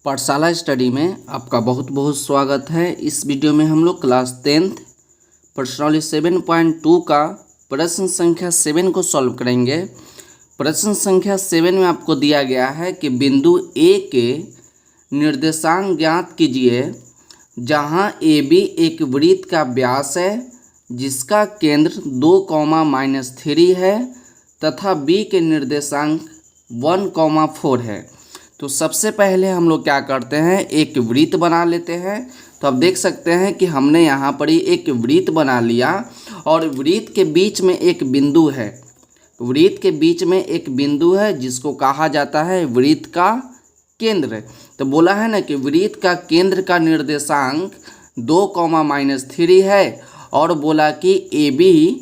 पाठशाला स्टडी में आपका बहुत बहुत स्वागत है। इस वीडियो में हम लोग क्लास 10th प्रश्नावली 7.2 का प्रश्न संख्या 7 को सॉल्व करेंगे। प्रश्न संख्या 7 में आपको दिया गया है कि बिंदु ए के निर्देशांक ज्ञात कीजिए जहां ए बी एक वृत्त का व्यास है जिसका केंद्र 2, -3 है तथा बी के निर्देशांक 1, 4 है। तो सबसे पहले हम लोग क्या करते हैं, एक वृत्त बना लेते हैं। तो आप देख सकते हैं कि हमने यहाँ पर ही एक वृत्त बना लिया और वृत्त के बीच में एक बिंदु है। वृत्त के बीच में एक बिंदु है जिसको कहा जाता है वृत्त का केंद्र। तो बोला है ना कि वृत्त का केंद्र का निर्देशांक 2, -3 है और बोला कि ए बी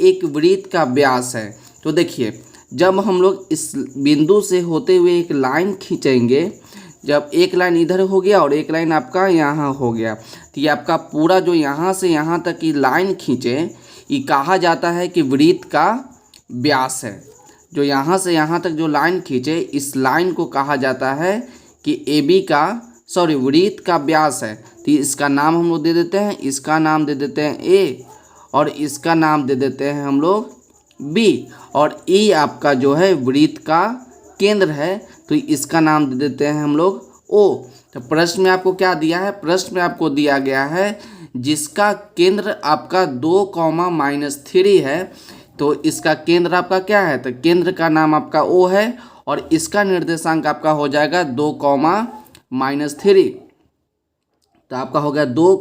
एक वृत्त का व्यास है। तो देखिए, जब हम लोग इस बिंदु से होते हुए एक लाइन खींचेंगे, जब एक लाइन इधर हो गया और एक लाइन आपका यहाँ हो गया, तो ये आपका पूरा जो यहाँ से यहाँ तक की लाइन खींचे, ये कहा जाता है कि वृत्त का व्यास है। जो यहाँ से यहाँ तक जो लाइन खींचे, इस लाइन को कहा जाता है कि वृत्त का व्यास है। तो इसका नाम हम लोग दे देते हैं, इसका नाम दे देते हैं ए और इसका नाम दे देते हैं हम लोग बी, और ई आपका जो है वृत्त का केंद्र है, तो इसका नाम दे देते हैं हम लोग ओ। तो प्रश्न में आपको क्या दिया है, प्रश्न में आपको दिया गया है जिसका केंद्र आपका 2, -3 है। तो इसका केंद्र आपका क्या है, तो केंद्र का नाम आपका ओ है और इसका निर्देशांक आपका हो जाएगा 2, तो आपका हो गया 2,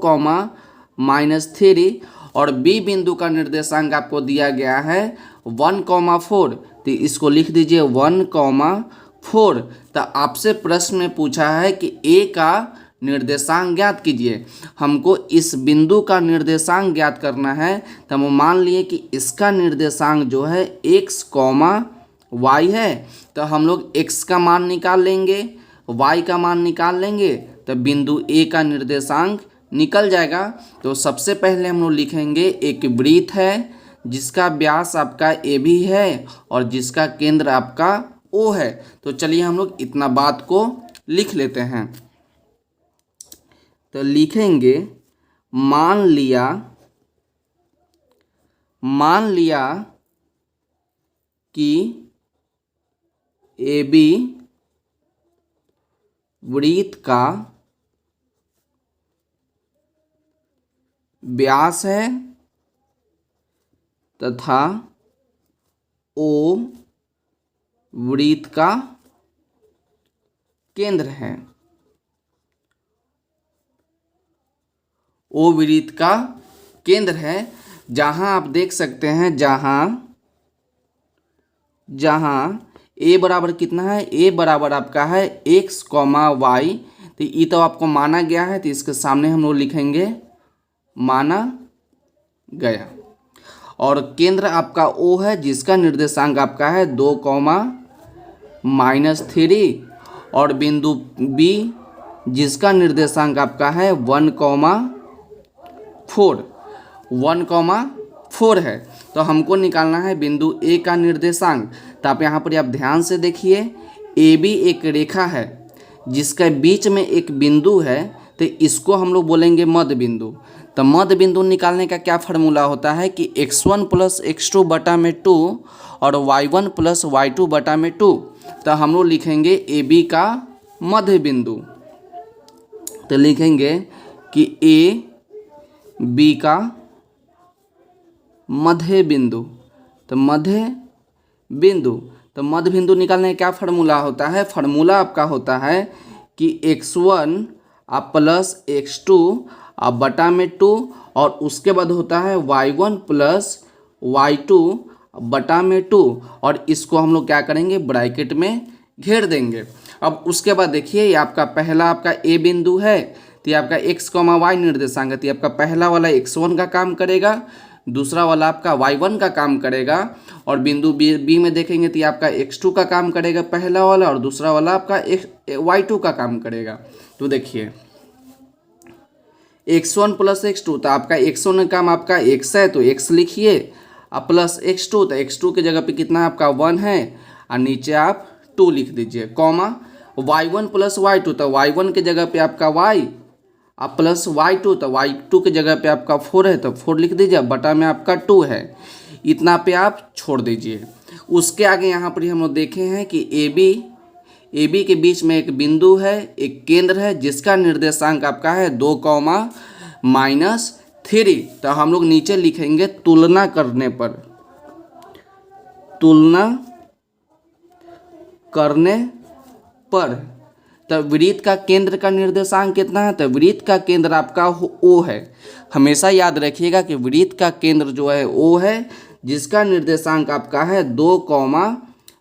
और बी बिंदु का निर्देशांक आपको दिया गया है 1, 4। तो इसको लिख दीजिए 1, 4। तो आपसे प्रश्न में पूछा है कि ए का निर्देशांक ज्ञात कीजिए। हमको इस बिंदु का निर्देशांक ज्ञात करना है। तो हम मान लिए कि इसका निर्देशांक जो है x, y है, तो हम लोग x का मान निकाल लेंगे, y का मान निकाल लेंगे, तो बिंदु ए का निर्देशांक निकल जाएगा। तो सबसे पहले हम लोग लिखेंगे एक वृत्त है जिसका व्यास आपका ए बी है और जिसका केंद्र आपका ओ है। तो चलिए हम लोग इतना बात को लिख लेते हैं। तो लिखेंगे मान लिया कि ए बी वृत्त का व्यास है तथा ओ वृत्त का केंद्र है। ओ वृत्त का केंद्र है, जहां आप देख सकते हैं जहां ए बराबर कितना है, ए बराबर आपका है x, y। तो ये तो आपको माना गया है, तो इसके सामने हम लोग लिखेंगे माना गया, और केंद्र आपका ओ है जिसका निर्देशांक आपका है 2, और बिंदु बी जिसका निर्देशांक आपका है 1, 4 है। तो हमको निकालना है बिंदु ए का निर्देशांक। तो आप यहाँ पर आप ध्यान से देखिए, ए बी एक रेखा है जिसके बीच में एक बिंदु है, तो इसको हम लोग बोलेंगे मध्य बिंदु। तो मध्य बिंदु निकालने का क्या फार्मूला होता है कि x1 + x2 बटा में 2 और y1 + y2 बटा में 2। तो हम लोग लिखेंगे ए बी का मध्य बिंदु। तो लिखेंगे कि ए बी का मध्य बिंदु। तो मध्य बिंदु निकालने का क्या फार्मूला होता है, फार्मूला आपका होता है कि x1 + x2 बटा में 2 और उसके बाद होता है y1 + y2 बटा में 2, और इसको हम लोग क्या करेंगे, ब्रैकेट में घेर देंगे। अब उसके बाद देखिए, ये आपका पहला आपका ए बिंदु है, तो ये आपका x, y निर्देशांक है। तो आपका पहला वाला x1 का काम करेगा, दूसरा वाला आपका y1 का काम करेगा, और बिंदु बी में देखेंगे तो ये आपका x2 का काम करेगा पहला वाला, और दूसरा वाला आपका y2 का काम करेगा। तो देखिए x1 + x2, तो आपका x1 का काम आपका x है, तो x लिखिए, प्लस x2, तो x2 की जगह पे कितना आपका 1 है, और नीचे आप 2 लिख दीजिए, कॉमा y1 प्लस y2, तो y1 के जगह पे आपका y अब प्लस y2, तो y2 के जगह पे आपका 4 है, तो 4 लिख दीजिए, बटा में आपका 2 है। इतना पे आप छोड़ दीजिए। उसके आगे यहाँ पर हम लोग देखे हैं कि ए बी के बीच में एक बिंदु है, एक केंद्र है, जिसका निर्देशांक आपका है 2, -3। तो हम लोग नीचे लिखेंगे तुलना करने पर, तुलना करने पर। तो वृत्त का केंद्र का निर्देशांक कितना है? तो वृत्त का केंद्र आपका ओ है। हमेशा याद रखिएगा कि वृत्त का केंद्र जो है ओ है, जिसका निर्देशांक आपका है 2,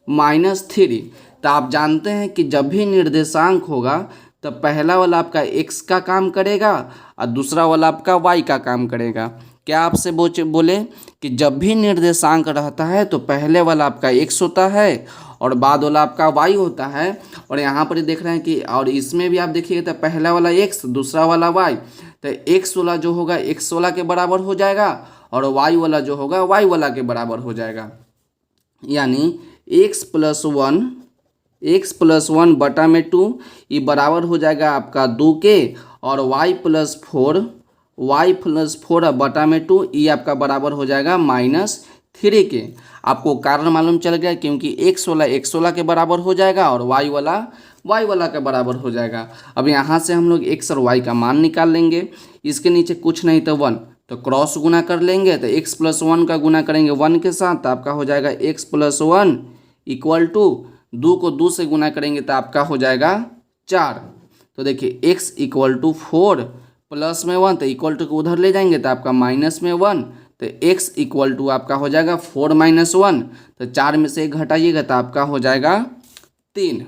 -3। तो आप जानते हैं कि जब भी निर्देशांक होगा तो पहला वाला आपका x का काम करेगा और दूसरा वाला आपका y का काम करेगा। क्या आपसे बोले कि जब भी निर्देशांक रहता है तो पहले वाला आपका x होता है और बाद वाला आपका y होता है। और यहाँ पर देख रहे हैं कि और इसमें भी आप देखिएगा तो पहला वाला x, दूसरा वाला y, तो x वाला जो होगा x वाला के बराबर हो जाएगा और y वाला जो होगा y वाला के बराबर हो जाएगा। यानी x+1 बटा में 2, ये बराबर हो जाएगा आपका 2 के, और y+4 बटा में 2, ये आपका बराबर हो जाएगा -3 के। आपको कारण मालूम चल गया, क्योंकि x वाला के बराबर हो जाएगा और y वाला के बराबर हो जाएगा। अब यहाँ से हम लोग x और y का मान निकाल लेंगे। इसके नीचे कुछ नहीं तो 1, तो क्रॉस गुना कर लेंगे। तो x+1 का गुना करेंगे 1 के साथ, तो आपका हो जाएगा x+1 = 2 को 2 से गुना करेंगे तो आपका हो जाएगा 4। तो देखिए x = 4 प्लस में 1, तो इक्वल टू को उधर ले जाएंगे तो आपका माइनस में 1, तो x = आपका हो जाएगा 4 - 1, तो 4 में से 1 घटाइएगा तो आपका हो जाएगा 3।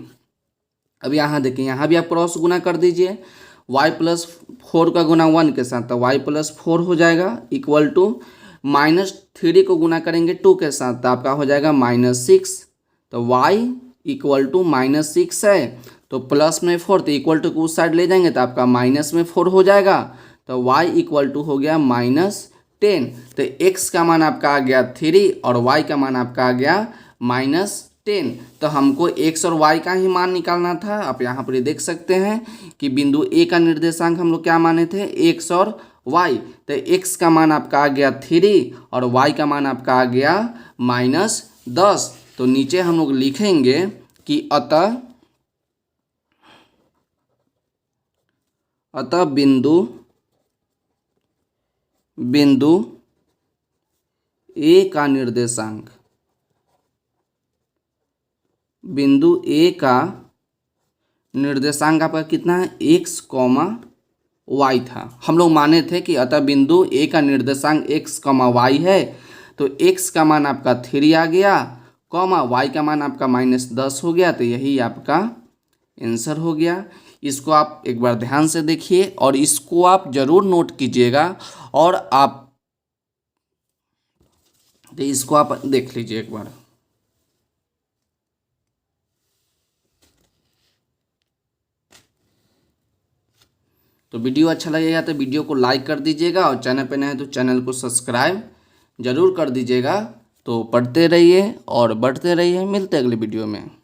अब यहाँ देखिए, यहाँ भी आप क्रॉस गुना कर दीजिए, y+4 का गुना 1 के साथ, तो y+4 हो जाएगा इक्वल टू -3 को गुना करेंगे 2 के साथ, तो आपका हो जाएगा -6। तो y = -6 है, तो प्लस में 4, तो इक्वल टू को उस साइड ले जाएंगे तो आपका माइनस में 4 हो जाएगा। तो y = हो गया -10। तो x का मान आपका आ गया 3 और y का मान आपका आ गया -10। तो हमको x और y का ही मान निकालना था। आप यहाँ पर देख सकते हैं कि बिंदु A का निर्देशांक हम लोग क्या माने थे, x और y। तो x का मान आपका आ गया 3 और y का मान आपका आ गया -10। तो नीचे हम लोग लिखेंगे कि अतः बिंदु A का निर्देशांक, बिंदु A का निर्देशांक आपका कितना है, x, y था। हम लोग माने थे कि अतः बिंदु A का निर्देशांक x, y है। तो x का मान आपका 3 आ गया, y का मान आपका -10 हो गया। तो यही आपका आंसर हो गया। इसको आप एक बार ध्यान से देखिए और इसको आप ज़रूर नोट कीजिएगा, और इसको आप देख लीजिए एक बार। तो वीडियो अच्छा लगेगा तो वीडियो को लाइक कर दीजिएगा, और चैनल पे नए हैं तो चैनल को सब्सक्राइब जरूर कर दीजिएगा। तो पढ़ते रहिए और बढ़ते रहिए। मिलते हैं अगले वीडियो में।